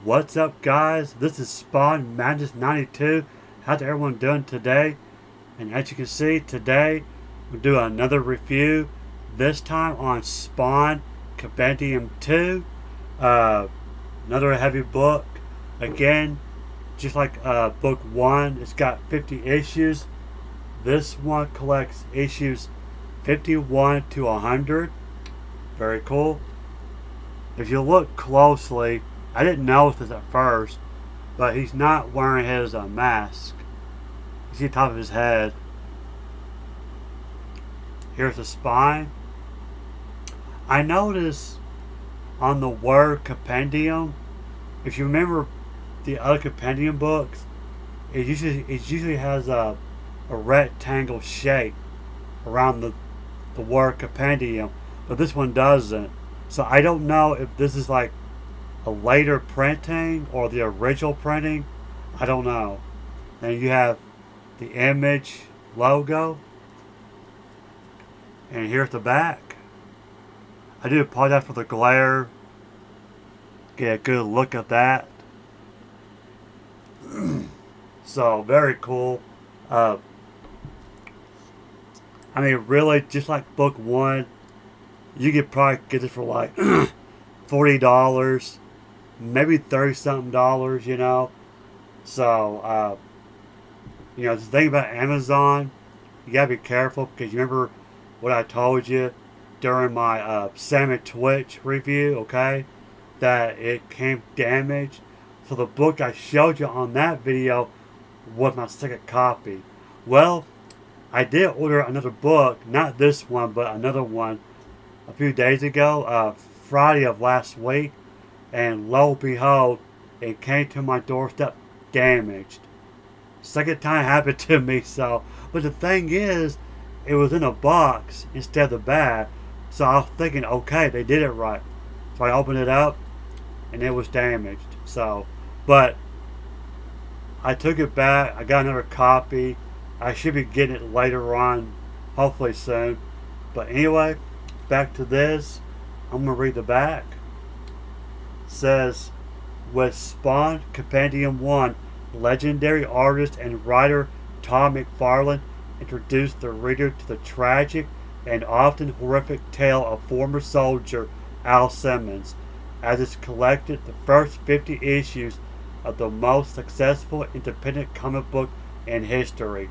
What's up, guys? This is Spawn Madness 92. How's everyone doing today? And as you can see, today we'll do another review. This time on Spawn Compendium 2. Another heavy book. Again, just like book 1, it's got 50 issues. This one collects issues 51 to 100. Very cool. If you look closely, I didn't notice this at first, but he's not wearing his mask. You see the top of his head. Here's the spine. I noticed on the word compendium, if you remember the other compendium books, it usually has a rectangle shape around the word compendium, but this one doesn't. So I don't know if this is like a later printing or the original printing. I don't know. Then you have the image logo, and here's the back. I do apologize for the glare. Get a good look at that. So very cool. I mean, really, just like book 1, you could probably get this for like $40, maybe 30 something dollars, you know. So the thing about Amazon, you gotta be careful, because you remember what I told you during my Salmon Twitch review, okay, that it came damaged. So the book I showed you on that video was my second copy. Well, I did order another book, not this one, but another one a few days ago, Friday of last week, and lo and behold, it came to my doorstep damaged. Second time it happened to me. So, but the thing is, it was in a box instead of the bag, so I was thinking, okay, they did it right. So I opened it up, and it was damaged. So, but I took it back. I got another copy. I should be getting it later on, hopefully soon. But anyway, back to this. I'm going to read the back. It says, with Spawn Compendium 1, legendary artist and writer Tom McFarlane introduced the reader to the tragic and often horrific tale of former soldier Al Simmons, as it's collected the first 50 issues of the most successful independent comic book in history.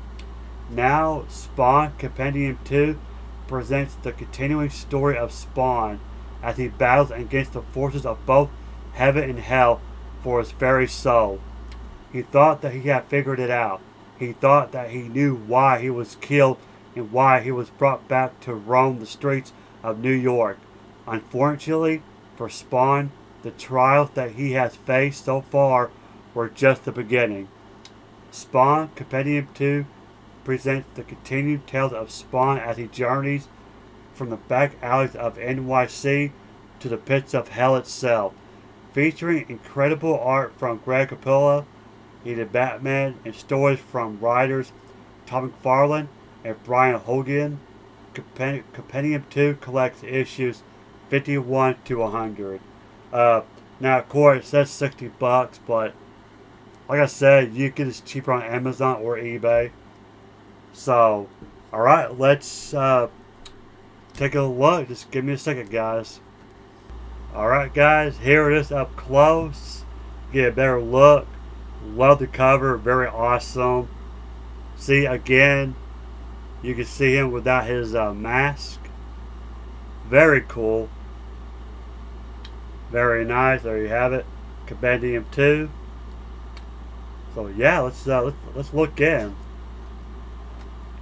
Now, Spawn Compendium 2 presents the continuing story of Spawn as he battles against the forces of both heaven and hell for his very soul. He thought that he had figured it out. He thought that he knew why he was killed and why he was brought back to roam the streets of New York. Unfortunately for Spawn, the trials that he has faced so far were just the beginning. Spawn Compendium 2 presents the continued tales of Spawn as he journeys from the back alleys of NYC to the pits of hell itself. Featuring incredible art from Greg Capullo, he did Batman, and stories from writers Tom McFarlane and Brian Hogan. Compendium 2 collects issues 51 to 100. Now, of course, it says $60, but like I said, you can get this cheaper on Amazon or eBay. So, alright, let's take a look. Just give me a second, guys. Alright, guys, here it is up close. Get a better look. Love the cover, very awesome. See, again, you can see him without his mask. Very cool. Very nice. There you have it. Compendium 2. So yeah, let's look in.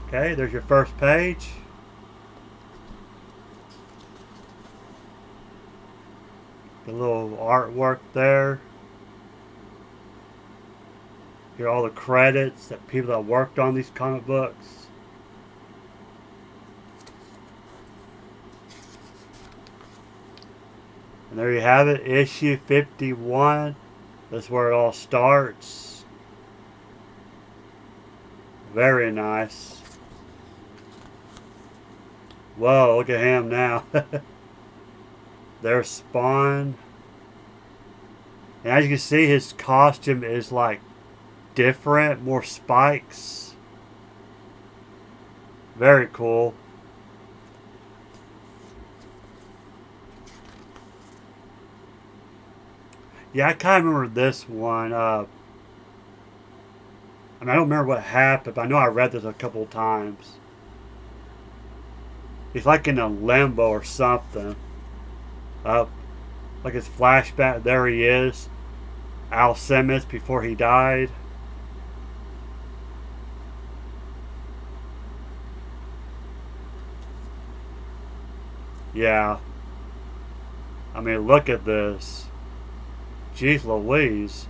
Okay, there's your first page. The little artwork there. Here are all the credits that people that worked on these comic books. And there you have it, issue 51. That's where it all starts. Very nice. Whoa, look at him now. There's Spawn. And as you can see, his costume is like different, more spikes. Very cool. Yeah, I kind of remember this one. I mean, I don't remember what happened, but I know I read this a couple of times. He's like in a limbo or something. Up, like his flashback. There he is. Al Simmons before he died. Yeah. I mean, look at this. Jeez Louise.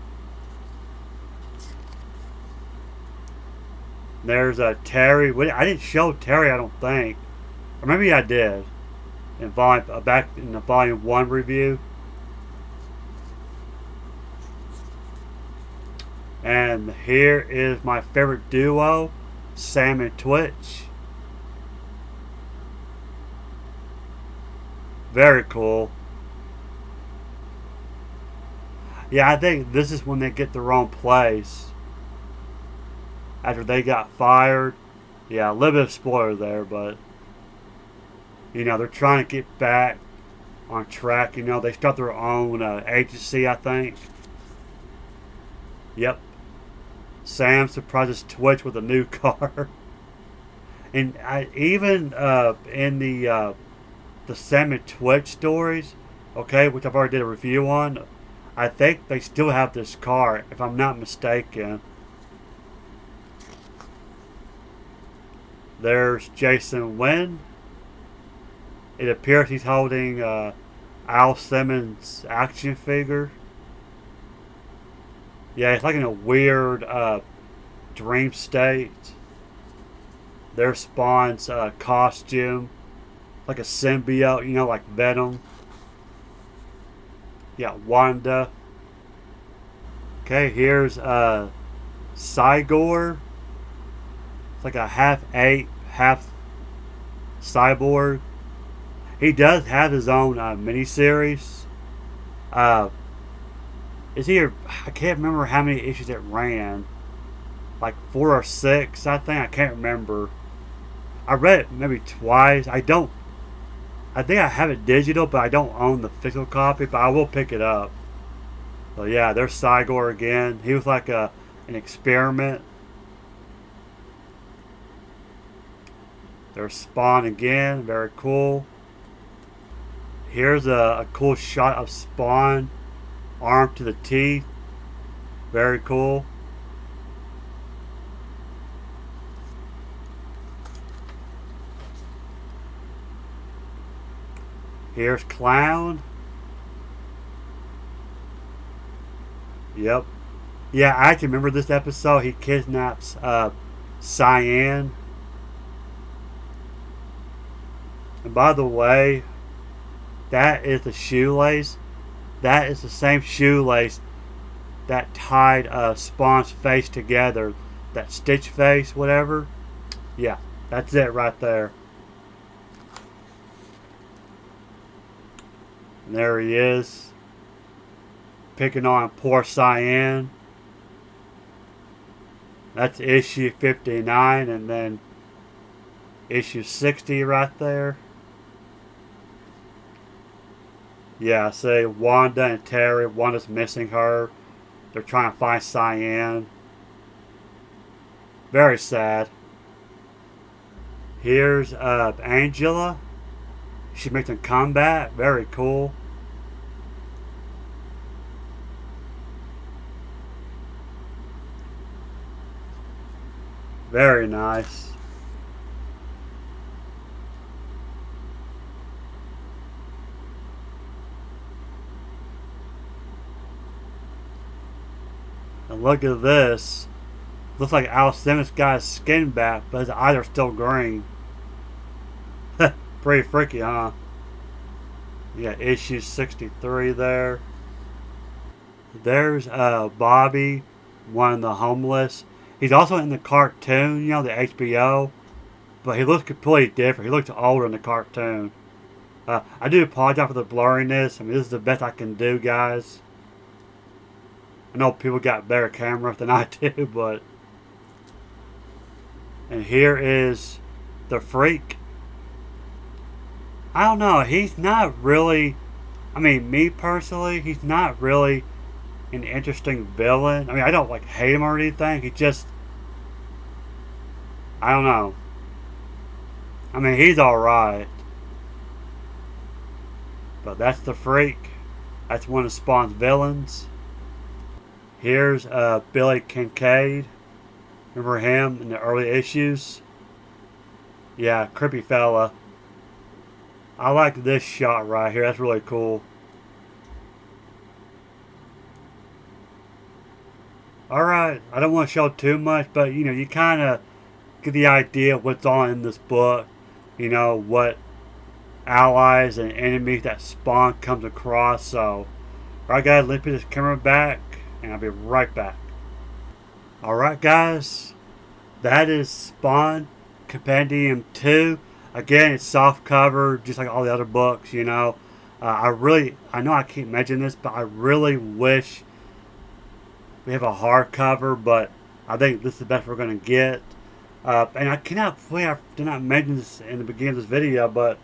There's a Terry. I didn't show Terry, I don't think. Or maybe I did. In back in the volume 1 review. And here is my favorite duo, Sam and Twitch. Very cool. Yeah, I think this is when they get the wrong place. After they got fired. Yeah, a little bit of spoiler there, but they're trying to get back on track. They start their own agency, I think. Yep. Sam surprises Twitch with a new car. And even in the Sam and Twitch stories, okay, which I've already did a review on, I think they still have this car, if I'm not mistaken. There's Jason Wynn. It appears he's holding Al Simmons' action figure. Yeah, it's like in a weird dream state. There's Spawn's costume. Like a symbiote, like Venom. Yeah, Wanda. Okay, here's Cygor. It's like a half ape, half cyborg. He does have his own miniseries. Is he? I can't remember how many issues it ran. Like 4 or 6, I think. I can't remember. I read it maybe twice. I think I have it digital, but I don't own the physical copy. But I will pick it up. So yeah, there's Cygor again. He was like an experiment. There's Spawn again. Very cool. Here's a cool shot of Spawn, armed to the teeth. Very cool. Here's Clown. Yep. Yeah, I can remember this episode. He kidnaps Cyan. And by the way, that is the shoelace. That is the same shoelace that tied Spawn's face together. That Stitch face, whatever. Yeah, that's it right there. And there he is. Picking on poor Cyan. That's issue 59 and then issue 60 right there. Yeah, say Wanda and Terry. Wanda's missing her. They're trying to find Cyan. Very sad. Here's Angela. She makes a comeback. Very cool. Very nice. And look at this. Looks like Al Simmons got his skin back, but his eyes are still green. Pretty freaky, huh? You got issue 63 there. There's Bobby, one of the homeless. He's also in the cartoon, the HBO. But he looks completely different. He looks older in the cartoon. I do apologize for the blurriness. I mean, this is the best I can do, guys. I know people got better cameras than I do, but... And here is the Freak. I don't know, he's not really... I mean, me personally, he's not really an interesting villain. I mean, I don't like hate him or anything. He just... I don't know. I mean, he's alright. But that's the Freak. That's one of Spawn's villains. Here's Billy Kincaid. Remember him in the early issues? Yeah, creepy fella. I like this shot right here. That's really cool. Alright, I don't want to show too much, but you know, you kind of get the idea of what's on in this book. You know, what allies and enemies that Spawn comes across. So, alright guys, let me put this camera back, and I'll be right back. Alright guys, that is Spawn Compendium 2. Again, it's soft cover, just like all the other books, you know. I know I keep mentioning this, but I really wish we have a hardcover, but I think this is the best we're going to get. And I cannot believe I did not mention this in the beginning of this video, but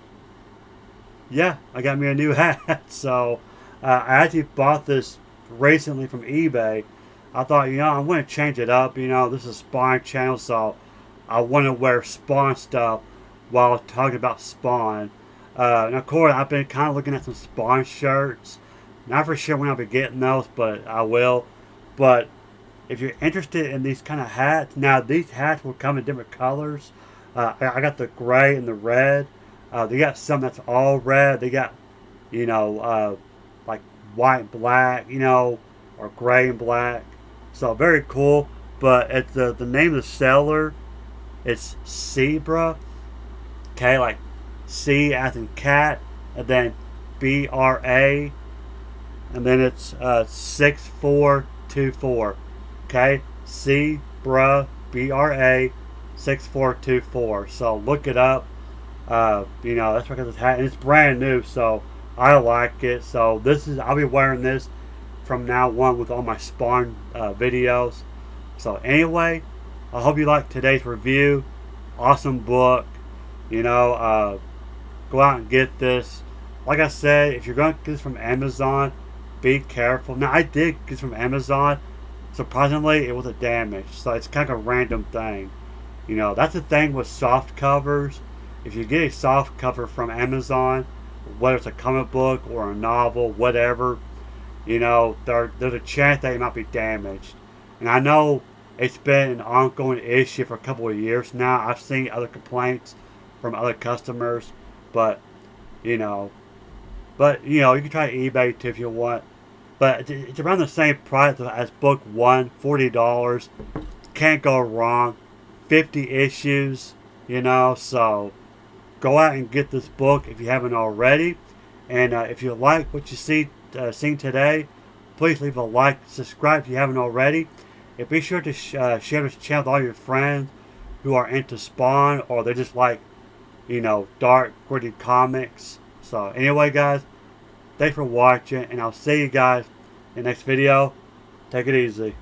yeah, I got me a new hat. So I actually bought this recently from eBay. I thought, you know, I'm going to change it up. You know, this is a Spawn channel, so I want to wear Spawn stuff while talking about Spawn. And of course, I've been kind of looking at some Spawn shirts. Not for sure when I'll be getting those, but I will. But if you're interested in these kind of hats, now these hats will come in different colors. I got the gray and the red. They got some that's all red. They got, you know, like white and black, you know, or gray and black. So very cool. But it's the name of the seller, it's Zebra. Okay, like C as in cat, and then BRA, and then it's 6424. Okay, Zebra BRA 6424. So look it up. You know, that's because it's hat, and it's brand new, so I like it. So I'll be wearing this from now on with all my Spawn videos. So anyway, I hope you liked today's review. Awesome book. You know, go out and get this. Like I said, if you're going to get this from Amazon, be careful. Now, I did get this from Amazon. Surprisingly, it wasn't damaged. So it's kind of a random thing. You know, that's the thing with soft covers. If you get a soft cover from Amazon, whether it's a comic book or a novel, whatever, you know, there's a chance that it might be damaged. And I know it's been an ongoing issue for a couple of years now. I've seen other complaints from other customers, but you know, you can try eBay too if you want. But it's around the same price as book one, $40. Can't go wrong. 50 issues, you know, so go out and get this book if you haven't already. And if you like what you seen today, please leave a like, subscribe if you haven't already. And be sure to share this channel with all your friends who are into Spawn, or they're just like, you know, dark, gritty comics. So anyway, guys, thanks for watching, and I'll see you guys in the next video. Take it easy.